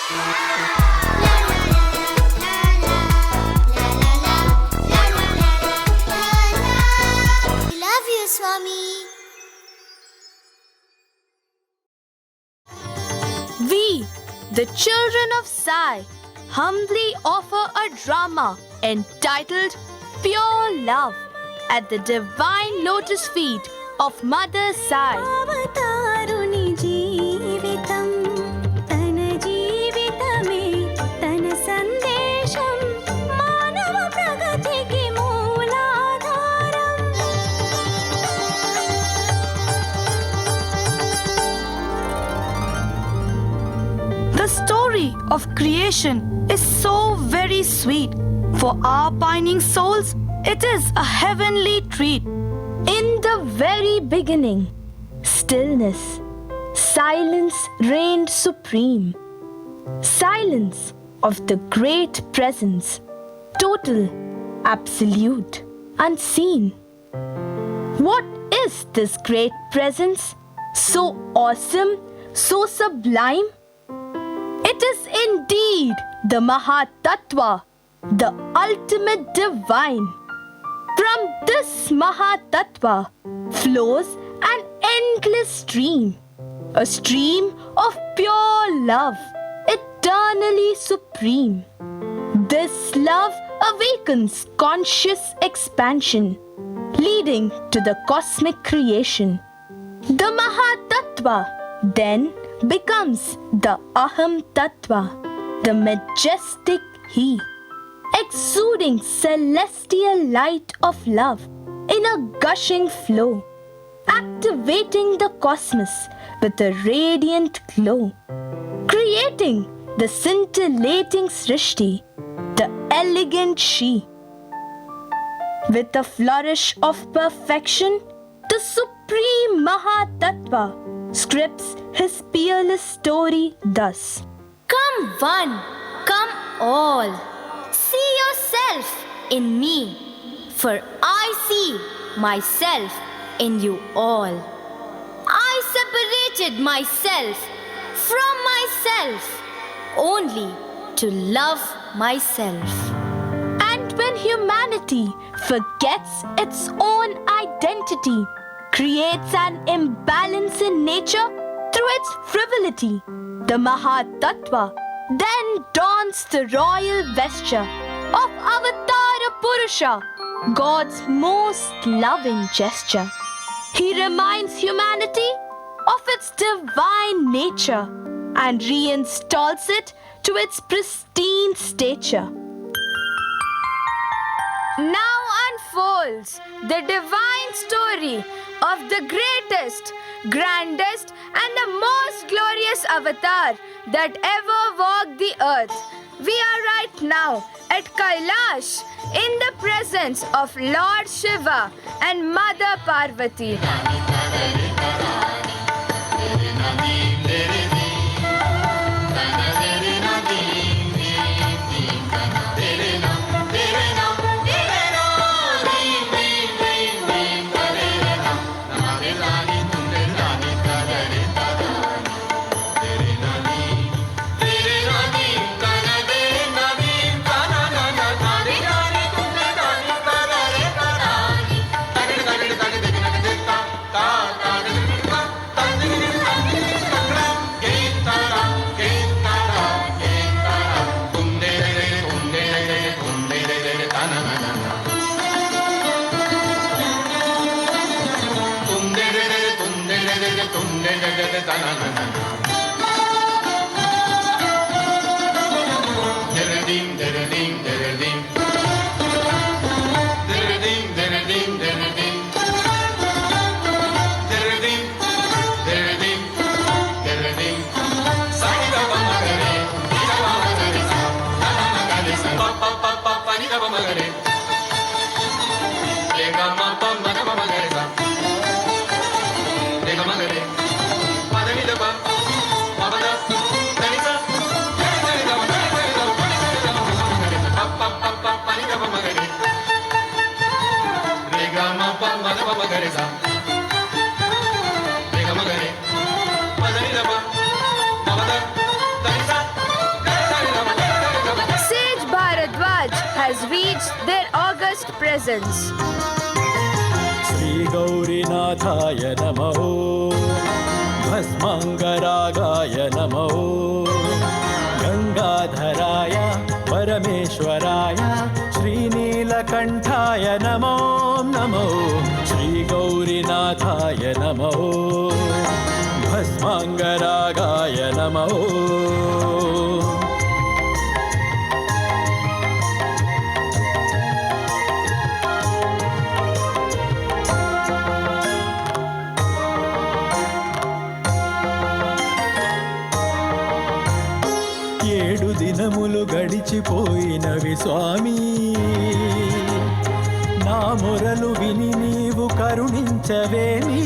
Love you, Swami. We, the children of Sai, humbly offer a drama entitled Pure Love at the divine lotus feet of Mother Sai. అవతారుని జీవితం తన జీవితమే తన సందేశం మానవ ప్రగతికి మూలాధారం The story of creation is so very sweet. For our pining souls, it is a heavenly treat. In the very beginning, stillness, silence reigned supreme. Silence of the great presence, total, absolute, unseen. What is this great presence? So awesome, so sublime? It is indeed the Mahatattva, the ultimate divine. From this Mahatattva flows an endless stream, a stream of pure love, eternally supreme. This love awakens conscious expansion, leading to the cosmic creation. The Mahatattva then becomes the Aham Tattva, the majestic He, exuding celestial light of love in a gushing flow, activating the cosmos with a radiant glow, creating the scintillating Srishti, the elegant She. With a flourish of perfection, the supreme Mahatattva scripts his peerless story thus. Come one, come all, see yourself in me, for I see myself in you all. I separated myself from myself only to love myself. And when humanity forgets its own identity, creates an imbalance in nature through its frivolity, the Mahatattva then dons the royal vesture of Avatara Purusha, God's most loving gesture. He reminds humanity of its divine nature and reinstalls it to its pristine stature. Now unfolds the divine story of the greatest, grandest, and the most glorious avatar that ever walked the earth. We are right now at Kailash in the presence of Lord Shiva and Mother Parvati. reached their august presence. Shri Gaurinathaya Namo, Bhasmangaragaya Namo, Gangadharaya Parameshwaraya, Shri Neelakanthaya Namo Namo, Shri Gaurinathaya Namo, Bhasmangaragaya Namo. ఏడు దినములు గడిచిపోయినవి స్వామి, నా మొరలు విని నీవు కరుణించవేమి.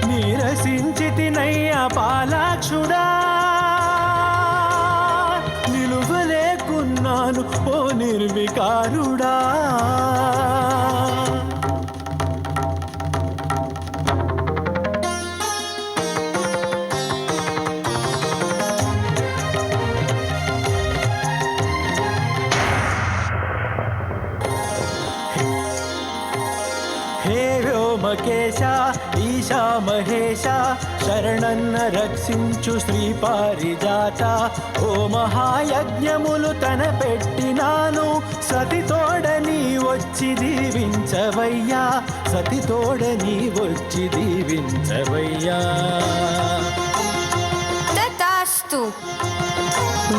నీరసించితినయ్య పాలాక్షుడా, నిలువలేకున్నాను ఓ నిర్వికారుడా. హే వ్యోమకేశ ఈశా మహేశ, శరణన్న రక్షించు శ్రీ పారిజాత. ఓ మహాయజ్ఞములు తనపెట్టినాను, సతితోడని వచ్చి దీవించవయ్యా, సతితోడని వచ్చి దీవించవయ్యా. Tatastu.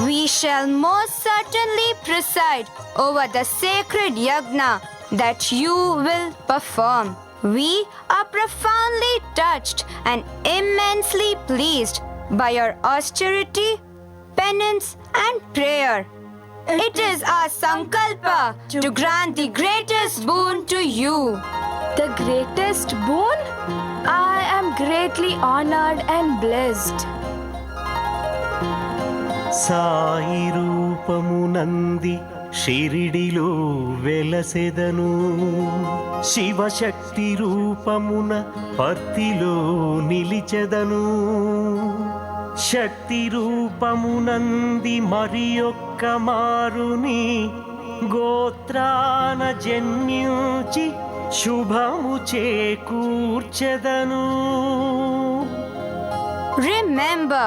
We shall most certainly preside over the sacred yagna that you will perform. We are profoundly touched and immensely pleased by your austerity, penance, and prayer. It is our sankalpa to grant the greatest boon to you. The greatest boon? I am greatly honored and blessed. Sai రూపమునంది షిరిడిలో వెలసెదను, శివశక్తి రూపమున పర్తిలో నిలిచెదను. శక్తి రూపమునంది మరి ఒక్క మారుని గోత్రాన జన్మించి శుభము చేకూర్చెదను. Remember,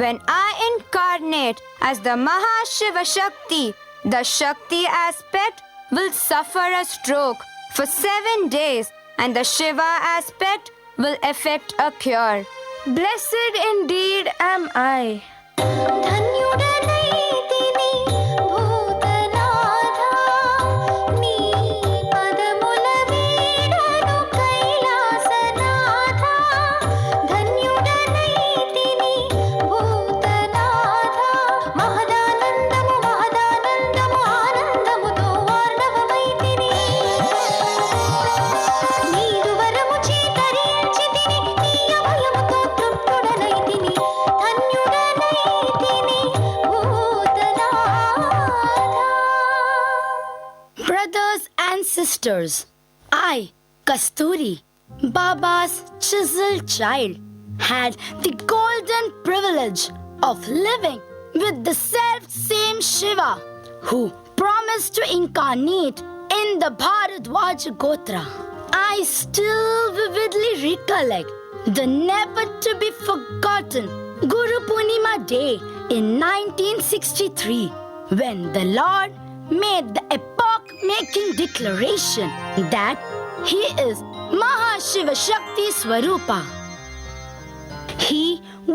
when I incarnate as the Mahashiva Shakti, the Shakti aspect will suffer a stroke for 7 days and the Shiva aspect will effect a cure. Blessed indeed am I. ధన్యుడనైతిని భూతనాథ, నీ పదముల వీడను కైలాసనాథ. ధన్యుడనైతిని భూతనాథ, మహదానందము మహదానందము ఆనందముతో వార్ణవమైతిని. నీదు వరము చేతరించితిని, నీ అభయముతో తృప్తుడనైతిని. ధన్యుడనైతిని భూతనాథ. Brothers and sisters, I, Kasturi, Baba's chiseled child, had the golden privilege of living with the self-same Shiva who promised to incarnate in the Bharadwaj Gotra. I still vividly recollect the never-to-be-forgotten Guru Purnima Day in 1963 when the Lord made the epoch-making declaration that He is Mahashiva Shakti Swarupa. He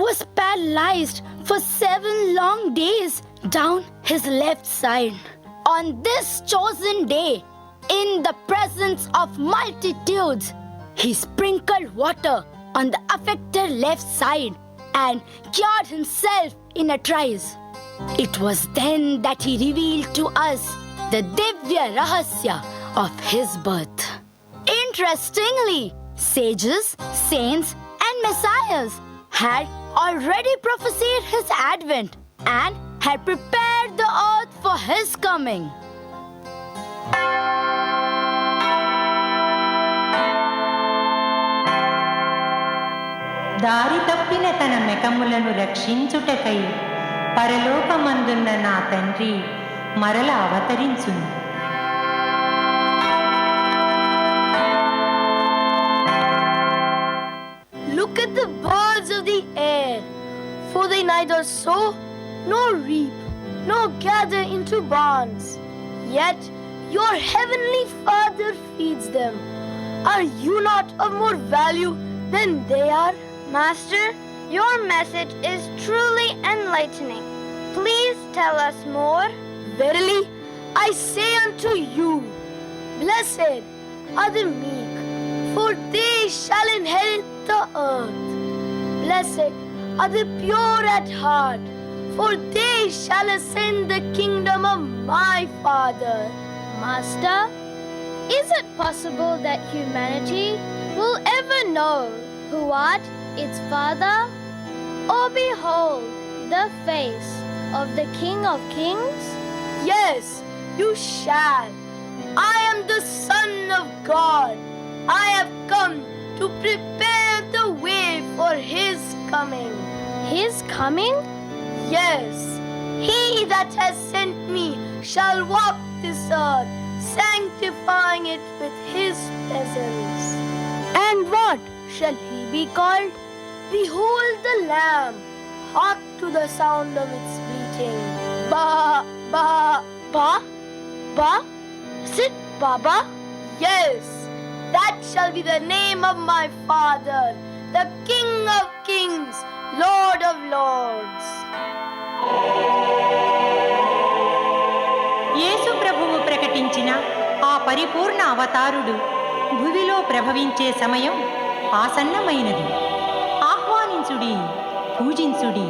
was paralyzed for 7 long days down his left side. On this chosen day, in the presence of multitudes, he sprinkled water on the affected left side and cured himself in a trice. It was then that he revealed to us the Divya Rahasya of his birth. Interestingly, sages, saints, and messiahs had already prophesied his advent and had prepared the earth for his coming. దారి తప్పిన తన మెకములను రక్షించుటకై పరలోకమందున్న నా తండ్రి మరల అవతరించును. Look at the birds of the air, for they neither sow nor reap, nor gather into barns, yet your heavenly Father feeds them. Are you not of more value than they are? Master, your message is truly enlightening. Please tell us more. Verily, I say unto you, blessed are the meek, for they shall inherit the earth. Blessed are the pure at heart, for they shall ascend the kingdom of my Father. Master, is it possible that humanity will ever know who art its Father? Oh, behold the face of the King of Kings? Yes, you shall. I am the Son of God. I have come to prepare the way for His coming. His coming? Yes, He that has sent me shall walk this earth, sanctifying it with His presence. And what shall He be called? Behold the Lamb, hark to the sound of its bleating. Ba, ba, ba, ba. Is it Baba? Yes, that shall be the name of my Father, the King of Kings, Lord of Lords. యేసు ప్రభువు ప్రకటించిన ఆ పరిపూర్ణ అవతారుడు భువిలో ప్రభవించే సమయం ఆసన్నమైనది. ఆహ్వానించుడి, పూజించుడి.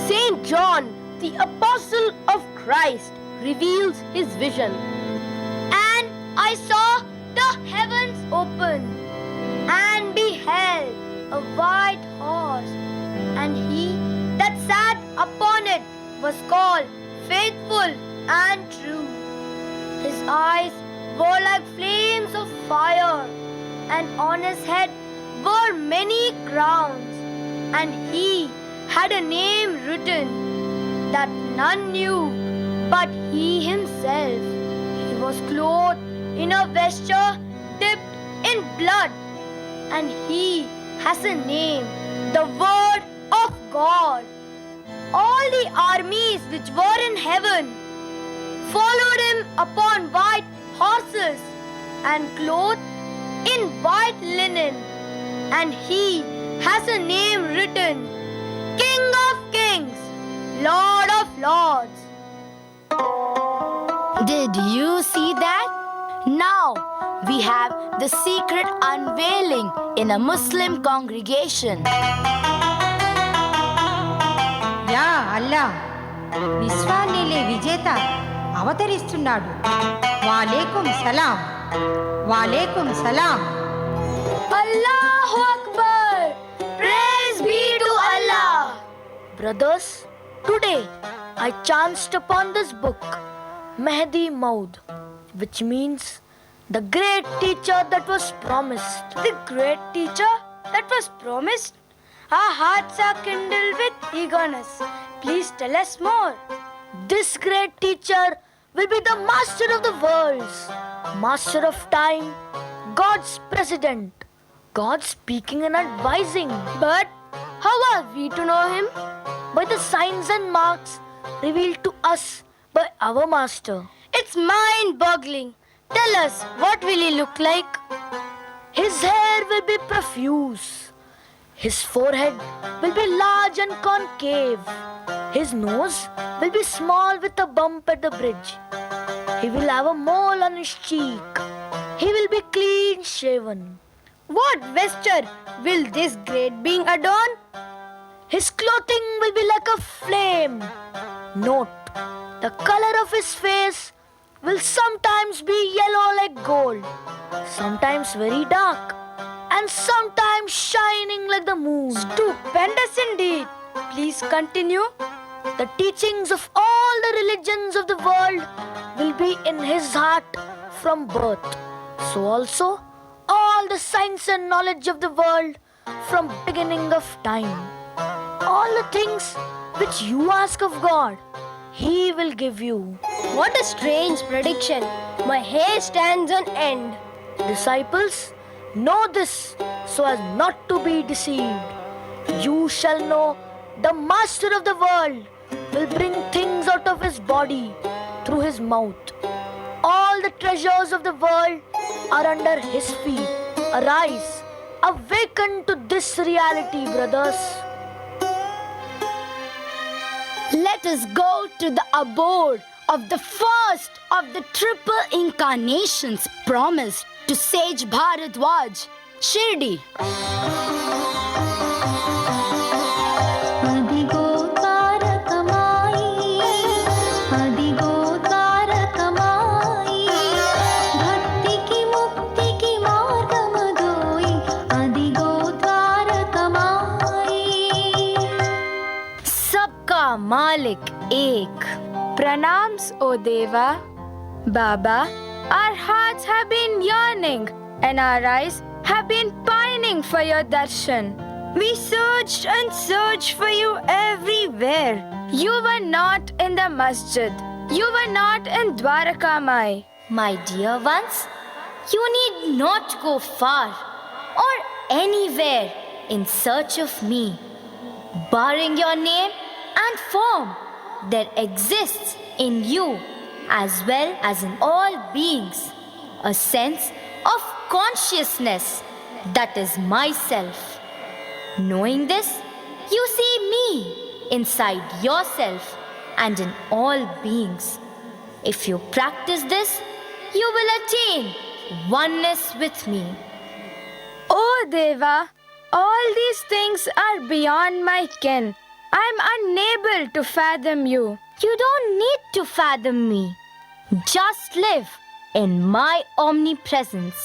Saint John, the apostle of Christ, reveals his vision. And I saw the heavens open, and beheld a white horse, and he that sat upon it was called Faithful and True. His eyes were like flames of fire, and on his head were many crowns, and he had a name written that none knew but he himself. He was clothed in a vesture dipped in blood, and he has a name, the Word of God. All the armies which were in heaven followed him upon white horses, and clothed in white linen, and he has a name written, King of Kings, Lord of Lords. Did you see that? Now we have the secret unveiling in a Muslim congregation. యా అల్లా, విశ్వాన్నిలే విజేత అవతరిస్తున్నాడు. వాలేకుం సలాం, వాలేకుం సలాం. Allahu Akbar! Praise be to Allah! Brothers, today I chanced upon this book, Mehdi Maud, which means the great teacher that was promised. The great teacher that was promised? Our hearts are kindled with eagerness. Please tell us more. This great teacher will be the master of the worlds, master of time, God's president, God speaking and advising. But how are we to know him? By the signs and marks revealed to us by our master. It's mind-boggling. Tell us, what will he look like? His hair will be profuse. His forehead will be large and concave. His nose will be small with a bump at the bridge. He will have a mole on his cheek. He will be clean shaven. What vesture will this great being adorn? His clothing will be like a flame. Note, the color of his face will sometimes be yellow like gold, sometimes very dark, and sometimes shining like the moon. Stupendous indeed. Please continue. The teachings of all the religions of the world will be in his heart from birth. So also all the science and knowledge of the world from beginning of time. All the things which you ask of God, he will give you. What a strange prediction. My hair stands on end. Disciples, know this so as not to be deceived. You shall know the master of the world will bring things out of his body through his mouth. All the treasures of the world are under his feet. Arise, awaken to this reality, brothers. Let us go to the abode of the first of the triple incarnations promised to sage Bharadwaj, Shirdi. అదిగో తారకమాయి అదిగో తారకమాయి భక్తికి ముక్తికి మార్గమదోయి అదిగో తారకమాయి सबका मालिक एक. Pranams, O Deva. Baba, our hearts have been yearning and our eyes have been pining for your darshan. We searched and searched for you everywhere. You were not in the masjid. You were not in Dwarakamai. My dear ones, you need not go far or anywhere in search of me. Barring your name and form, there exists in you as well as in all beings a sense of consciousness that is myself. Knowing this, you see me inside yourself and in all beings. If you practice this, you will attain oneness with me. Oh Deva, all these things are beyond my ken. I am unable to fathom you. You don't need to fathom me. Just live in my omnipresence.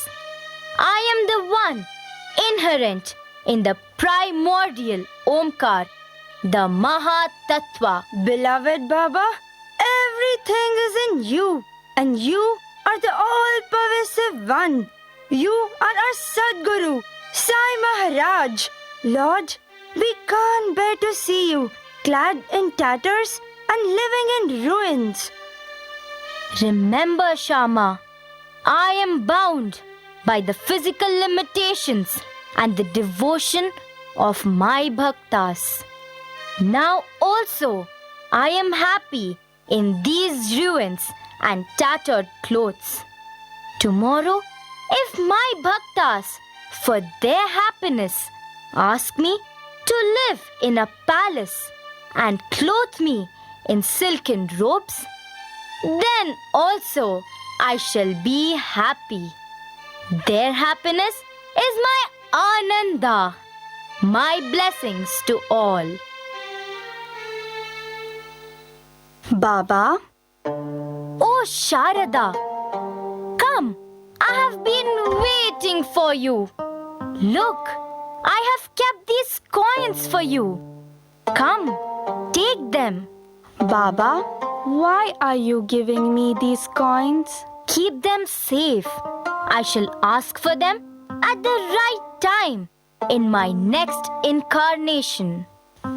I am the one inherent in the primordial Omkar, the Mahatattva. Beloved Baba, everything is in you, and you are the all-pervasive one. You are our Sadguru, Sai Maharaj. Lord, we can't bear to see you clad in tatters and living in ruins. Remember, Shama, I am bound by the physical limitations and the devotion of my bhaktas. Now also, I am happy in these ruins and tattered clothes. Tomorrow, if my bhaktas, for their happiness, ask me to live in a palace and clothe me in silken robes, then also I shall be happy. Their happiness is my Ananda. My blessings to all. Baba, Oh Sharada, come, I have been waiting for you. Look, I have kept these coins for you. Come, take them. Baba, why are you giving me these coins? Keep them safe. I shall ask for them at the right time in my next incarnation.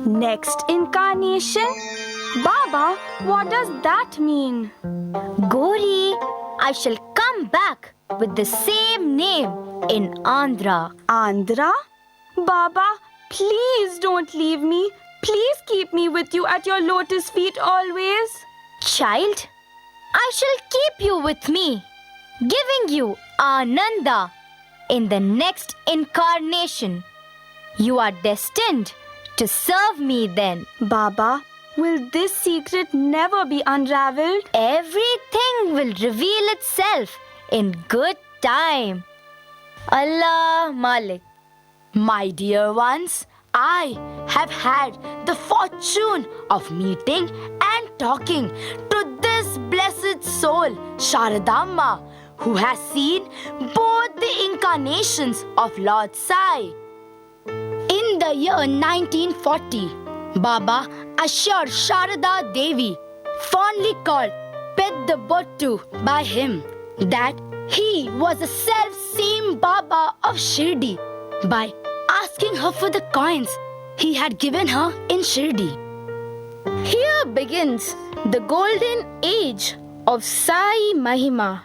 Next incarnation? Baba, what does that mean? Gauri, I shall come back with the same name in Andhra. Andhra? Baba, please don't leave me. Please keep me with you at your lotus feet always. Child, I shall keep you with me, giving you Ananda in the next incarnation. You are destined to serve me then. Baba, will this secret never be unraveled? Everything will reveal itself in good time. Allah Malik. My dear ones, I have had the fortune of meeting and talking to this blessed soul, Sharadamma, who has seen both the incarnations of Lord Sai. In the year 1940, Baba assured Sharada Devi, fondly called Peddabottu by him, that he was the self-same Baba of Shirdi by asking her for the coins he had given her in Shirdi. Here begins the golden age of Sai Mahima.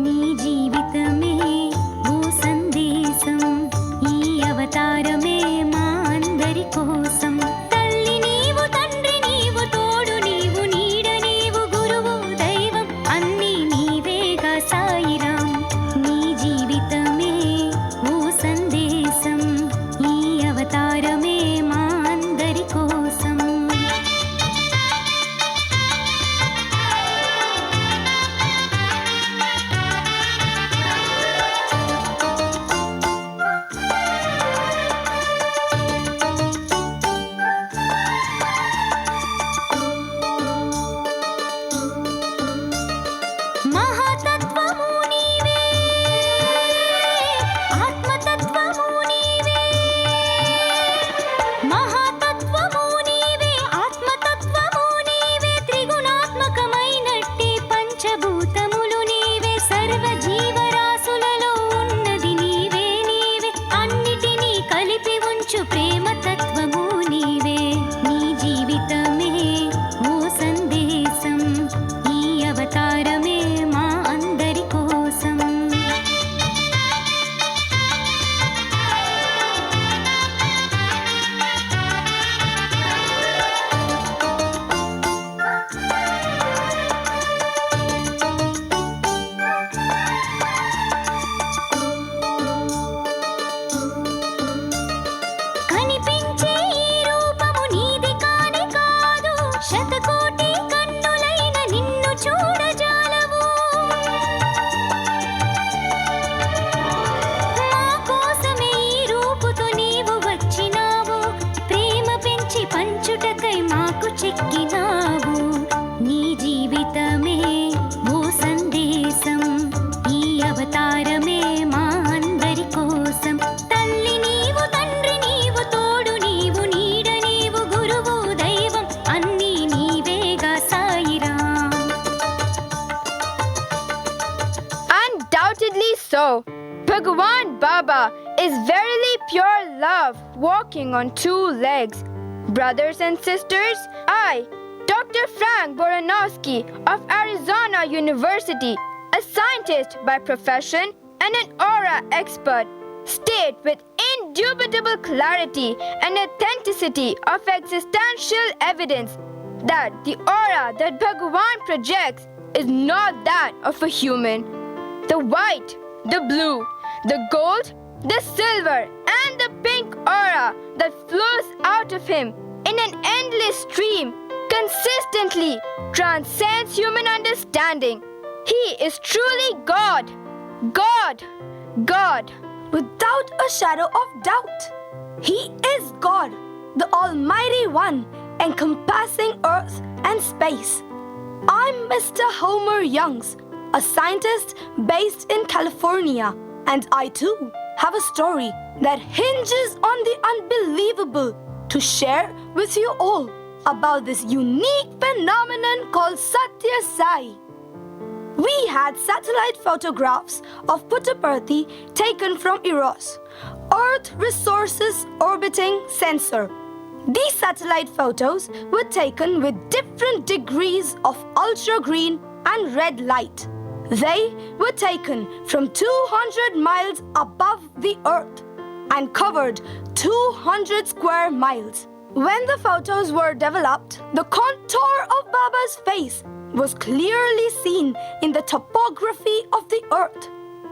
నీ జీవితమే ఓ సందేశం ఈ అవతారమే మా అందరి కోసం తల్లి నీవు తండ్రి నీవు తోడు నీవు నీడ నీవు గురువు దైవం అన్నీ నీవేగా సాయిరాం నీ జీవితమే ఓ సందేశం ఈ అవతారమే మా అందరి కోసం మహాతత్వము నీవే ఆత్మతత్వము నీవే మహాతత్వము నీవే ఆత్మతత్వము నీవే త్రిగుణాత్మకమైనట్టి పంచభూతములు నీవే సర్వ జీవరాశులలో ఉన్నది నీవే నీవే అన్నిటినీ కలిపి ఉంచు ప్రేమతత్వము నీవే నీ జీవితమే ఓ సందేశం ఈ అవతారమే మా అందరి కోసం కనిపించే ఈ రూపము నీది కానే కాదు శతకోటి కన్నులైన నిన్ను చూడజాలవు మా కోసమే ఈ రూపుతో నీవు వచ్చినావు ప్రేమ పెంచి పంచుటకై మాకు చెక్కినావు నీ జీవితమే ఓ సందేశం ఈ అవతారమే మా అందరి కోసం తల్లి నీవు తండ్రి నీవు తోడు నీవు నీడ నీవు గురువు దైవం అన్నీ నీవేగా Sairam Undoubtedly so. Bhagwan Baba is verily pure love walking on two legs. Brothers and sisters, I, Dr. Frank Boranowski of Arizona University, a scientist by profession and an aura expert, state with indubitable clarity and authenticity of existential evidence that the aura that Bhagwan projects is not that of a human. The white, the blue, the gold, the silver, and the pink aura that flows out of him in an endless stream consistently transcends human understanding. He is truly God. God. God. Without a shadow of doubt, He is God, the Almighty One, encompassing earth and space. I'm Mr. Homer Youngs, a scientist based in California, and I too have a story that hinges on the unbelievable to share with you all about this unique phenomenon called Satya Sai. We had satellite photographs of Puttaparthi taken from Eros, Earth Resources Orbiting Sensor. These satellite photos were taken with different degrees of ultra-green and red light. They were taken from 200 miles above the Earth and covered 200 square miles. When the photos were developed, the contour of Baba's face was clearly seen in the topography of the Earth.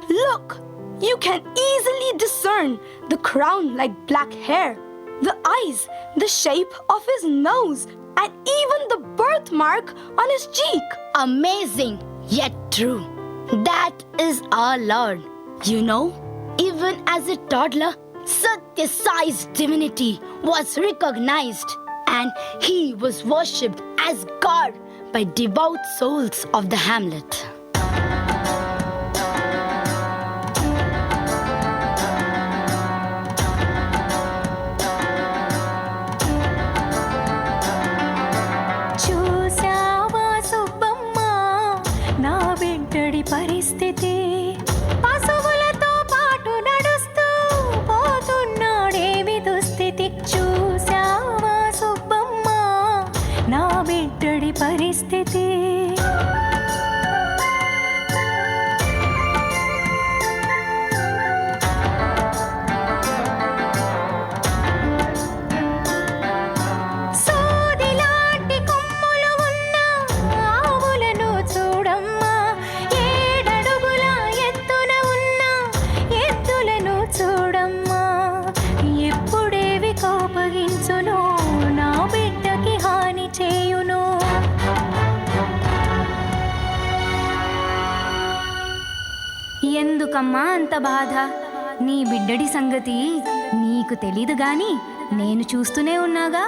Look, you can easily discern the crown-like black hair, the eyes, the shape of his nose, and even the birthmark on his cheek. Amazing, yet true. That is our Lord. You know, even as a toddler, Satya Sai's divinity was recognized and he was worshipped as God by devout souls of the hamlet. నీకెందుకమ్మా అంత బాధ? నీ బిడ్డడి సంగతి నీకు తెలీదు గాని నేను చూస్తూనే ఉన్నాగా.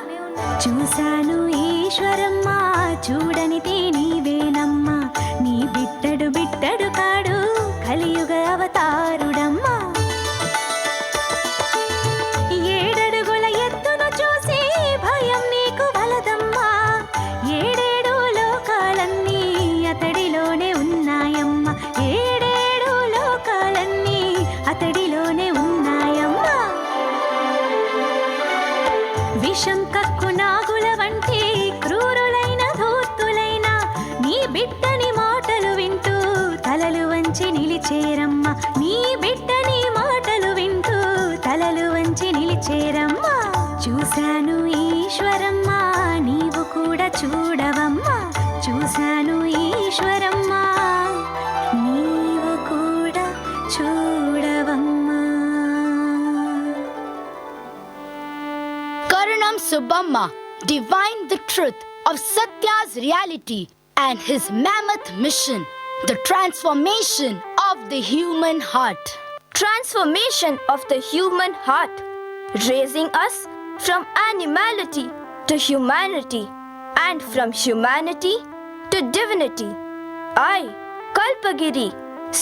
చూశాను ఈశ్వరమ్మ, చూడనితే నీవేనమ్మా. నీ బిడ్డడు బిడ్డడు కాడు, కలియుగ అవతారుడమ్మా. ఏడడుగుల ఎత్తును చూసి భయం నీకు వలదమ్మా. ఏడేడు లోకాలన్నీ అతడిలోనే ఉన్నాయమ్మా. ఏడేడు లోకాలన్నీ అతడిలోనే ఉన్నాయమ్మా. విషం కక్కు నాగుల వంటి క్రూరులైన ధూర్తులైన నీ బిడ్డని మాటలు వింటూ తలలు వంచి నిలిచేరమ్మా. నీ బిడ్డని మాటలు వింటూ తలలు వంచి నిలిచేరమ్మా. చూశాను ఈశ్వరమ్మా, నీవు కూడా చూడవమ్మా. చూశాను ఈశ్వరమ్మా, నీవు కూడా చూడవమ్మా. Karanam Subamma divined the truth of Satya's reality and his mammoth mission, the transformation of the human heart. Transformation of the human heart, raising us from animality to humanity and from humanity to divinity. I, Kalpagiri,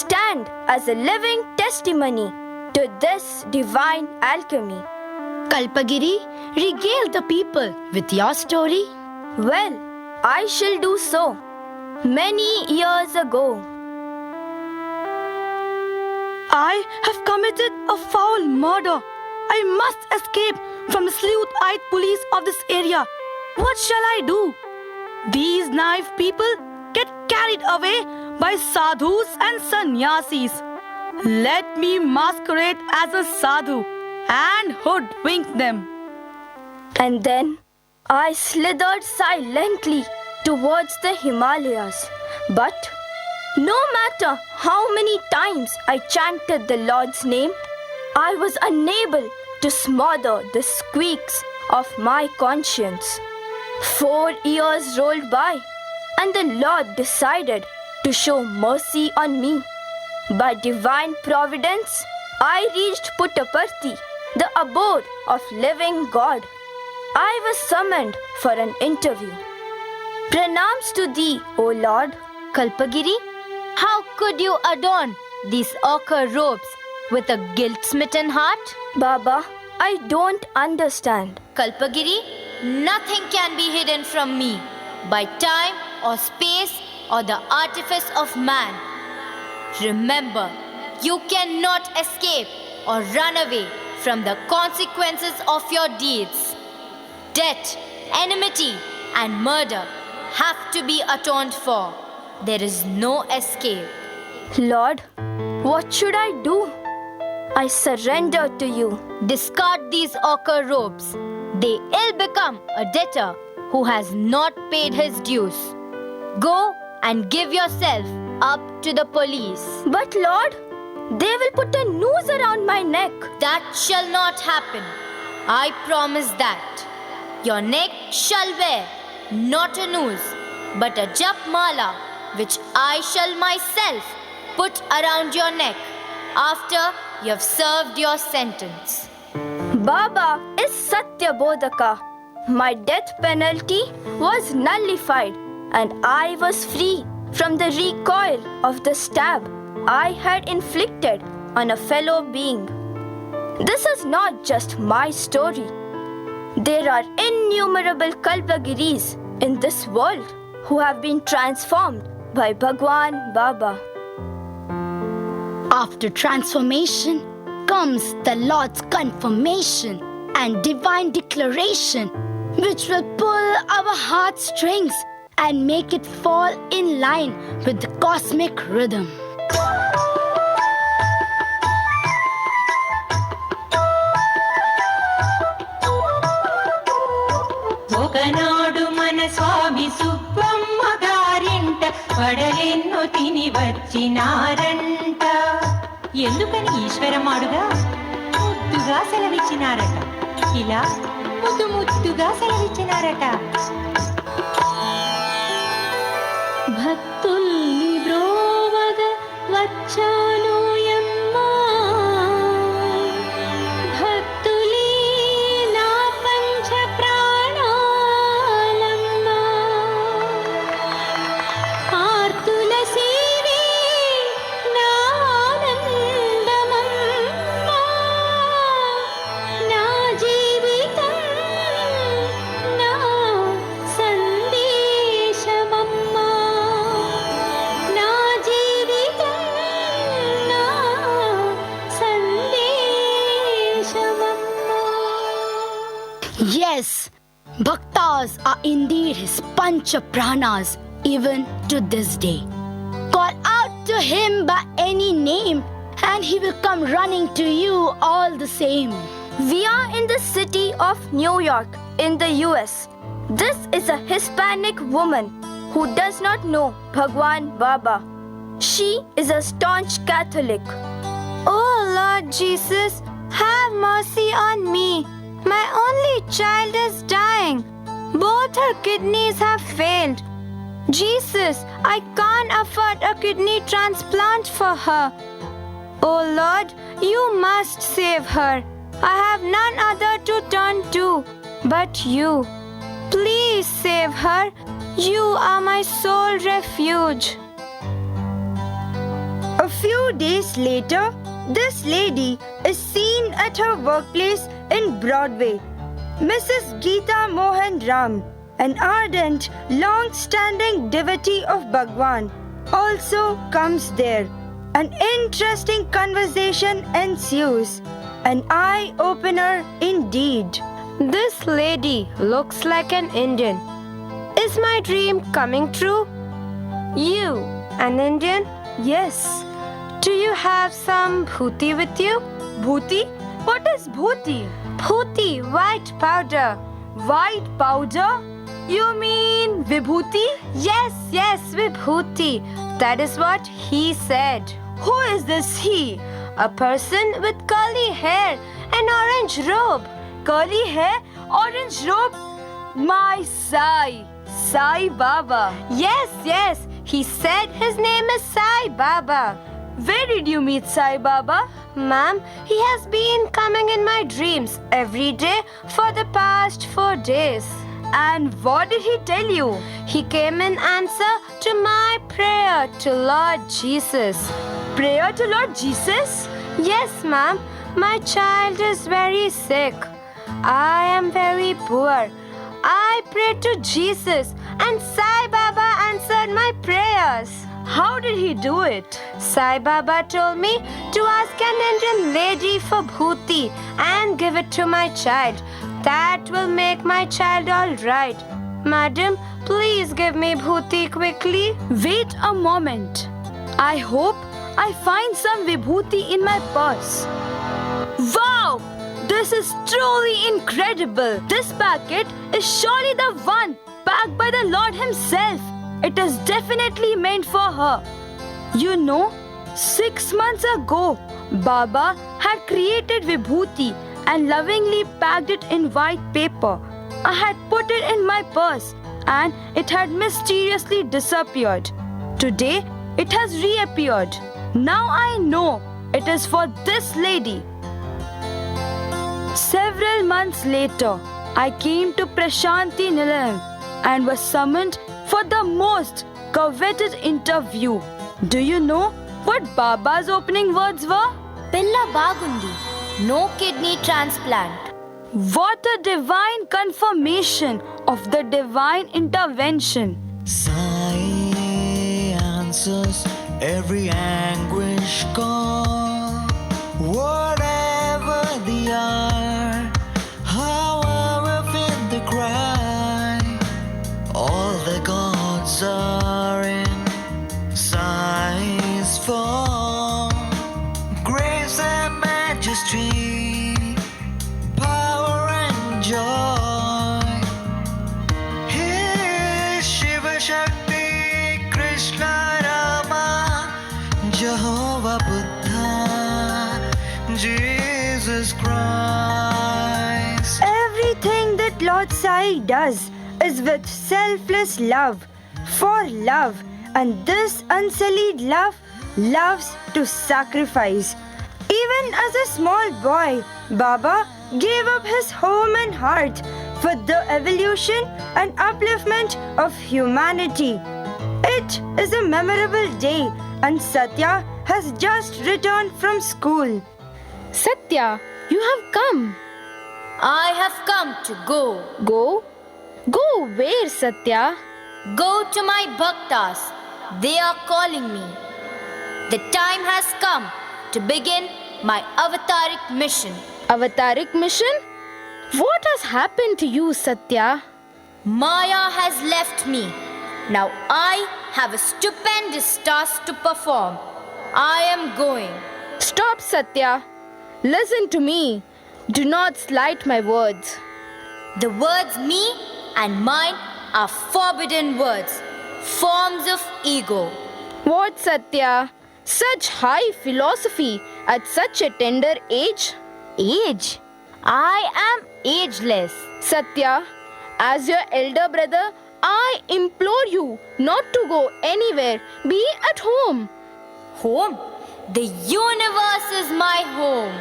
stand as a living testimony to this divine alchemy. Kalpagiri, regale the people with your story. Well, I shall do so. Many years ago, I have committed a foul murder. I must escape from the sleuth-eyed police of this area. What shall I do? These naive people get carried away by sadhus and sannyasis. Let me masquerade as a sadhu and hoodwink them. and then I slithered silently towards the Himalayas. But no matter how many times I chanted the Lord's name, I was unable to smother the squeaks of my conscience. 4 years rolled by, and the Lord decided to show mercy on me. By divine providence, I reached Puttaparthi, the abode of living God. I was summoned for an interview. Pranams to thee, O Lord. Kalpagiri, how could you adorn these ochre robes with a guilt-smitten heart? Baba, I don't understand. Kalpagiri, nothing can be hidden from me by time or space or the artifice of man. Remember, you cannot escape or run away from the consequences of your deeds. Death, enmity, and murder have to be atoned for. There is no escape. Lord, what should I do? I surrender to you. Discard these ochre robes. They ill become a debtor who has not paid his dues. Go and give yourself up to the police. But Lord, they will put a noose around my neck. That shall not happen. I promise that. Your neck shall wear not a noose, but a jap mala, which I shall myself put around your neck after you have served your sentence. Baba is Satya Bodhaka. My death penalty was nullified, and I was free from the recoil of the stab I had inflicted on a fellow being. This is not just my story. There are innumerable Kalpagiris in this world who have been transformed by Bhagwan Baba. After transformation comes the Lord's confirmation and divine declaration, which will pull our heartstrings and make it fall in line with the cosmic rhythm. ఒకనాడు మన స్వామి సుబ్బమ్మ గారింట వడలెన్నో తిని వచ్చినారంట. ఎందుకని ఈశ్వరమాడుగా ముద్దుగా సెలవిచ్చినారట. ఇలా ముద్దుగా సెలవిచ్చినారట. భక్తుల్ని బ్రోవగ వచ్చాను Yes, Bhaktas are indeed his Pancha Pranas even to this day. Call out to him by any name and he will come running to you all the same. We are in the city of New York in the US. This is a Hispanic woman who does not know Bhagwan Baba. She is a staunch Catholic. Oh Lord Jesus, have mercy on me. My only child is dying. Both her kidneys have failed. Jesus, I can't afford a kidney transplant for her. Oh Lord, you must save her. I have none other to turn to but you. Please save her. You are my sole refuge. A few days later, this lady is seen at her workplace in Broadway. Mrs. Geeta Mohan Ram, an ardent, long-standing devotee of Bhagwan, also comes there. An interesting conversation ensues. An eye-opener indeed. This lady looks like an Indian. Is my dream coming true? You, an Indian? Yes. Do you have some bhuti with you? Bhuti? What is bhuti? Bhuti, white powder. White powder? You mean vibhuti? Yes, vibhuti. That is what he said. Who is this he? A person with curly hair and orange robe. Curly hair, orange robe? My Sai Baba. Yes, he said his name is Sai Baba. Where did you meet Sai Baba? Ma'am, he has been coming in my dreams every day for the past 4 days. And what did he tell you? He came in answer to my prayer to Lord Jesus. Prayer to Lord Jesus? Yes, ma'am. My child is very sick. I am very poor. I prayed to Jesus and Sai Baba answered my prayers. How did he do it? Sai Baba told me to ask an Indian lady for bhuti and give it to my child. That will make my child all right. Madam, please give me bhuti quickly. Wait a moment. I hope I find some vibhuti in my purse. Wow! This is truly incredible. This packet is surely the one packed by the Lord himself. It is definitely meant for her. You know, 6 months ago, Baba had created vibhuti and lovingly packed it in white paper. I had put it in my purse and it had mysteriously disappeared. Today, it has reappeared. Now I know it is for this lady. Several months later, I came to Prashanti Nilayam and was summoned for the most coveted interview. Do you know what Baba's opening words were? Pilla bagundi, no kidney transplant. What a divine confirmation of the divine intervention. Sai answers every anguish call, whatever the hour, however fit the cry. All the gods are in Sai's form, grace and majesty, power and joy. His Shiva Shakti, Krishna Rama, Jehovah Buddha, Jesus Christ. Everything that Lord Sai does is with selfless love, for love, and this unsullied love loves to sacrifice. Even as a small boy, Baba gave up his home and heart for the evolution and upliftment of humanity. It is a memorable day and Satya has just returned from school. Satya, you have come. I have come to go. Go? Go where, Satya? Go to my bhaktas. They are calling me. The time has come to begin my avataric mission. Avataric mission? What has happened to you, Satya? Maya has left me. Now I have a stupendous task to perform. I am going. Stop, Satya. Listen to me. Do not slight my words. The words me and mine are forbidden words, forms of ego. What, Satya? Such high philosophy at such a tender age? Age? I am ageless. Satya, as your elder brother, I implore you not to go anywhere. Be at home. Home? The universe is my home.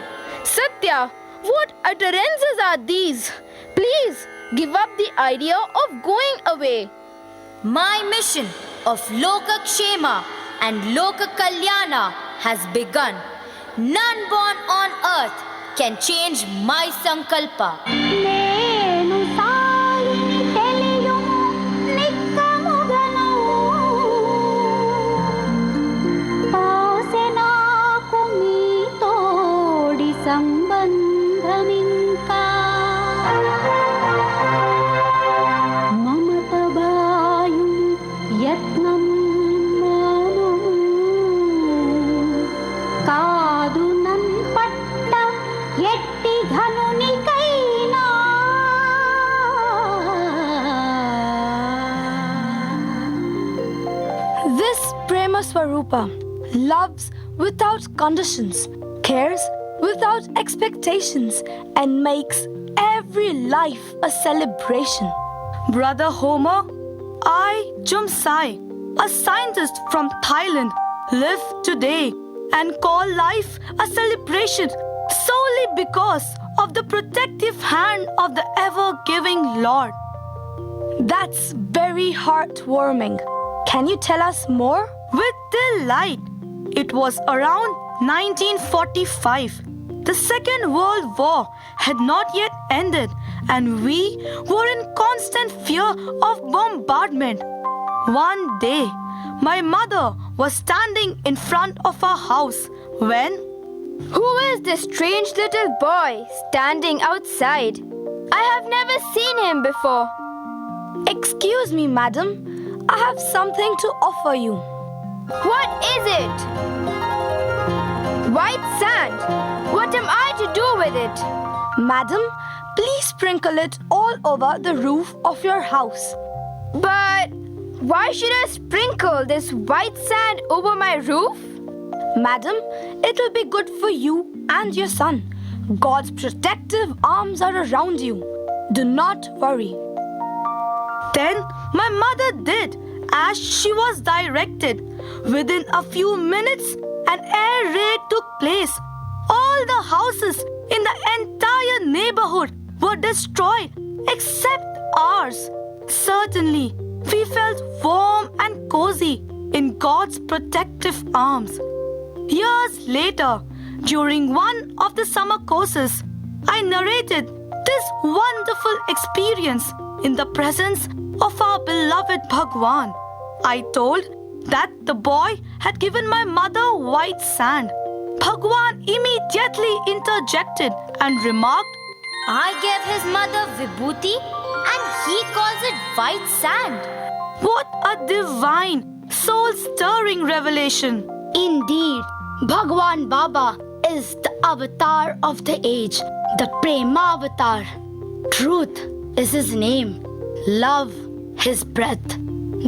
Satya, what utterances are these? Please give up the idea of going away. My mission of Lokakshema and Lokakalyana has begun. None born on earth can change my sankalpa. This Prema Swarupa loves without conditions, cares without expectations, and makes every life a celebration. Brother Homer, I, Jumsai, a scientist from Thailand, live today and call life a celebration solely because of the protective hand of the ever-giving Lord. That's very heartwarming. Can you tell us more? With delight. It was around 1945. The Second World War had not yet ended, and we were in constant fear of bombardment. One day, my mother was standing in front of our house when... Who is this strange little boy standing outside? I have never seen him before. Excuse me, madam. I have something to offer you. What is it? White sand. What am I to do with it? Madam, please sprinkle it all over the roof of your house. But why should I sprinkle this white sand over my roof? Madam, it will be good for you and your son. God's protective arms are around you. Do not worry. Then my mother did as she was directed. Within a few minutes, an air raid took place. All the houses in the entire neighborhood were destroyed except ours. Certainly, we felt warm and cozy in God's protective arms. Years later, during one of the summer courses, I narrated this wonderful experience in the presence of our beloved Bhagwan. I told that the boy had given my mother white sand. Bhagwan immediately interjected and remarked, I gave his mother vibhuti and he calls it white sand. What a divine, soul-stirring revelation! Indeed, Bhagwan Baba is the avatar of the age, the Prema avatar. Truth is his name, love his breath,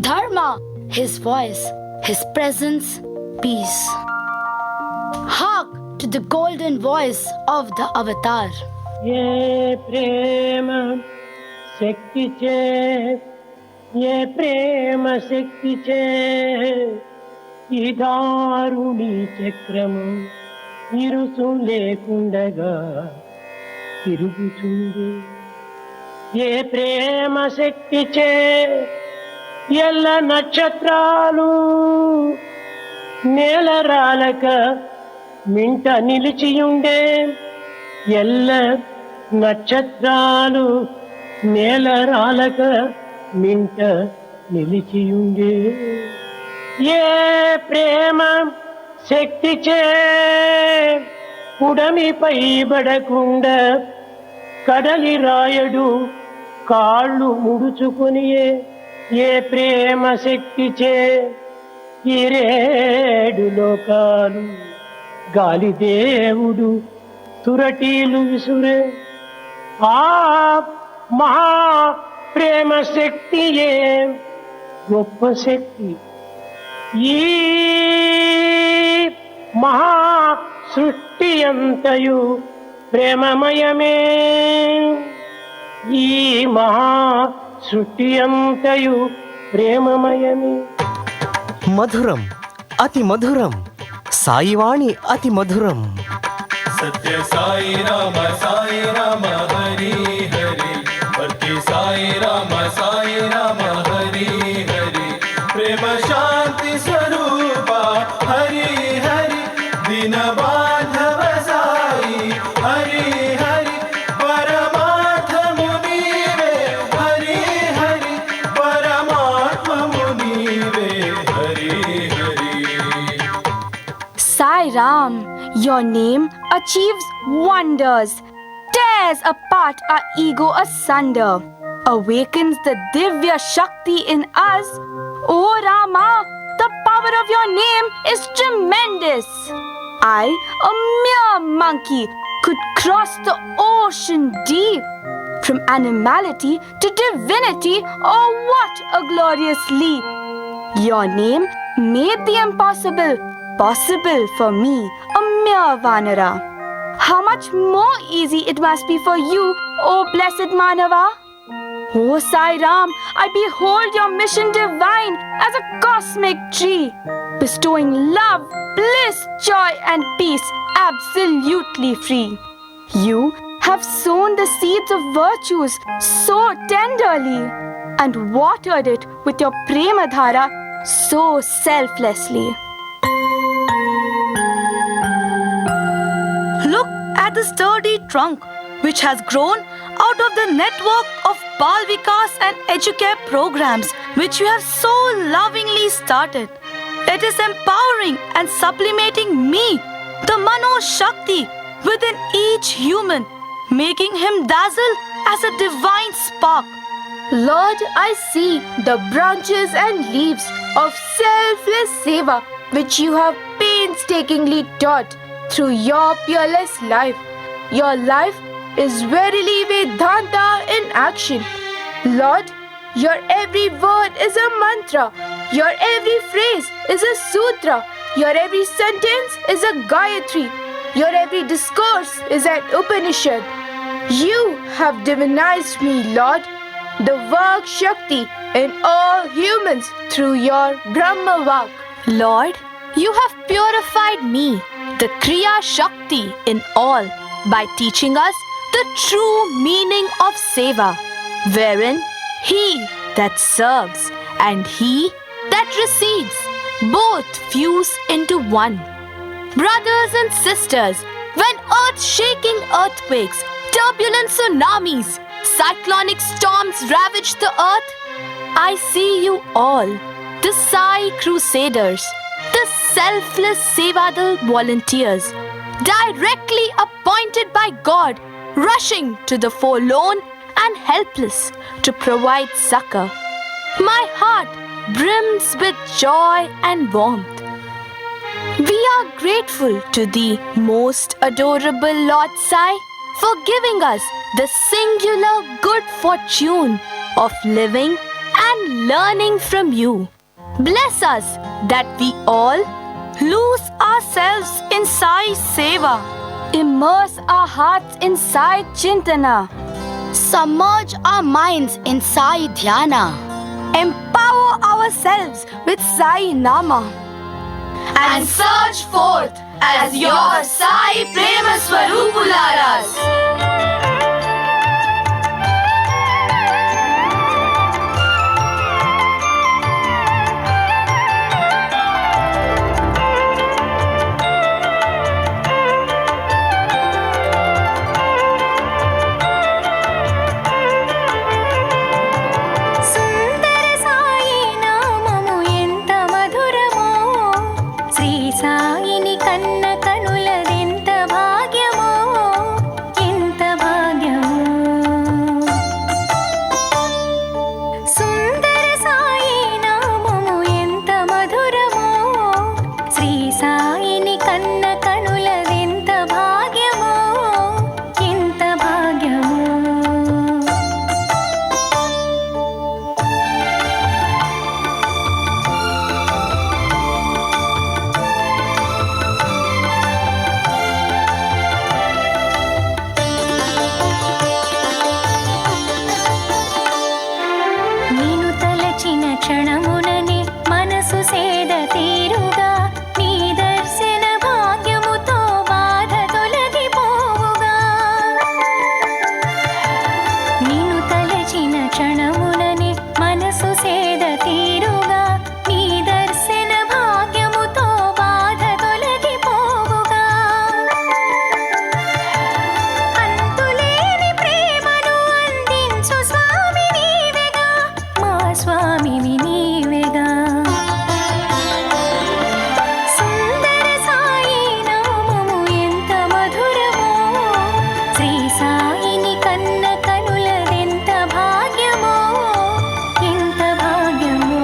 dharma his voice, his presence peace. Hark to the golden voice of the avatar. ये प्रेम शक्ति चे ये प्रेम शक्ति चे ఈ దారుణి చక్రము ఇరుసు లేకుండగా తిరుగుచుంది ఏ ప్రేమ శక్తి చే ఎల్ల నక్షత్రాలు నేల రాలక మింట నిలిచియుండే ఎల్ల నక్షత్రాలు నేల రాలక మింట నిలిచియుండే ఏ ప్రేమ శక్తి చే పుడమిపై బడకుండా కదలి రాయడు కాళ్ళు ముడుచుకునియే ఏ ప్రేమ శక్తిచే ఈ రేడు లోకాలు గాలిదేవుడు తురటీలు విసురే ఆ మహా ప్రేమ శక్తియే గొప్ప శక్తి ఈ మహా సృష్టి అంతయు ప్రేమమయమే ఈ మహా సృష్టి అంతయు ప్రేమమయమే. మధురం అతి మధురం సాయివాణి అతి మధురం. सत्य साई राम हरि हरि भक्ति साई राम हरि हरि प्रेम शांति स्वरूपा हरि हरि दीन बांधव साई हरि हरि परमार्थ मुनीवे हरि हरि परमात्म मुनीवे Hari Hari. Sai Ram, your name achieves wonders, tears apart our ego asunder, awakens the Divya Shakti in us. O Rama, the power of your name is tremendous. I, a mere monkey, could cross the ocean deep. From animality to divinity, oh what a glorious leap! Your name made the impossible possible for me, a mere Vanara. How much more easy it must be for you, O blessed Manava. O Sai Ram, I behold your mission divine as a cosmic tree, bestowing love, bliss, joy and peace absolutely free. You have sown the seeds of virtues so tenderly and watered it with your Premadhara so selflessly. Look at the sturdy trunk which has grown out of the network of Bal Vikas and Educare programs which you have so lovingly started. It is empowering and sublimating me, the Mano Shakti, within each human, making him dazzle as a divine spark. Lord, I see the branches and leaves of selfless seva which you have painstakingly taught through your peerless life. Your life is verily Vedanta in action. Lord, your every word is a mantra. Your every phrase is a sutra. Your every sentence is a Gayatri. Your every discourse is an Upanishad. You have divinized me, Lord, the Vak Shakti in all humans through your Brahma Vak. Lord, you have purified me, the Kriya Shakti in all, by teaching us the true meaning of seva, wherein he that serves and he that receives both fuse into one. Brothers and sisters, when earth-shaking earthquakes, turbulent tsunamis, cyclonic storms ravage the earth, I see you all, the Sai Crusaders, the selfless Sevadal volunteers, directly appointed by God, rushing to the forlorn and helpless to provide succor. My heart brims with joy and warmth. We are grateful to thee, most adorable Lord Sai, for giving us the singular good fortune of living and learning from you. Bless us that we all lose ourselves in Sai Seva, Immerse our hearts in Sai Chintana. Submerge our minds in Sai Dhyana. Empower ourselves with Sai Nama. and search forth as your Sai Prema Swarupularas. సుందర సాయి నామము ఎంత మధురమో, శ్రీ సాయిని కన్న కనులదెంత భాగ్యమో, ఎంత సాయిని కన్న కనులదెంత భాగ్యమో, ఎంత భాగ్యమో.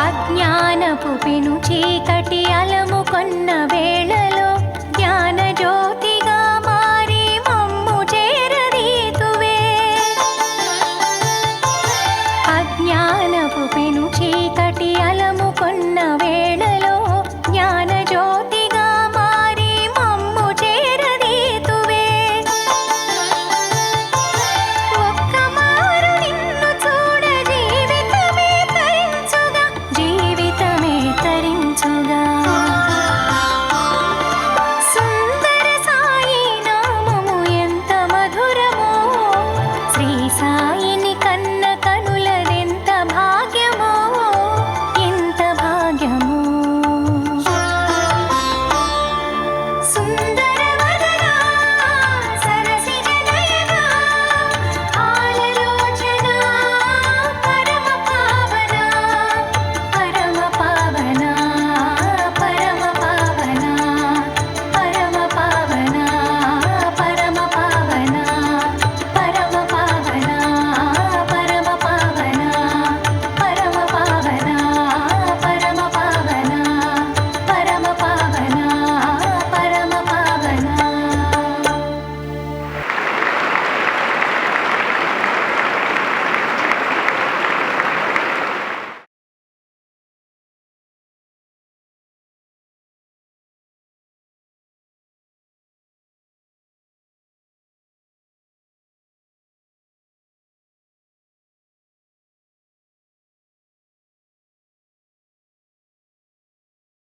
అజ్ఞానపు పెను చీకటి అలముకొన్న వేళలో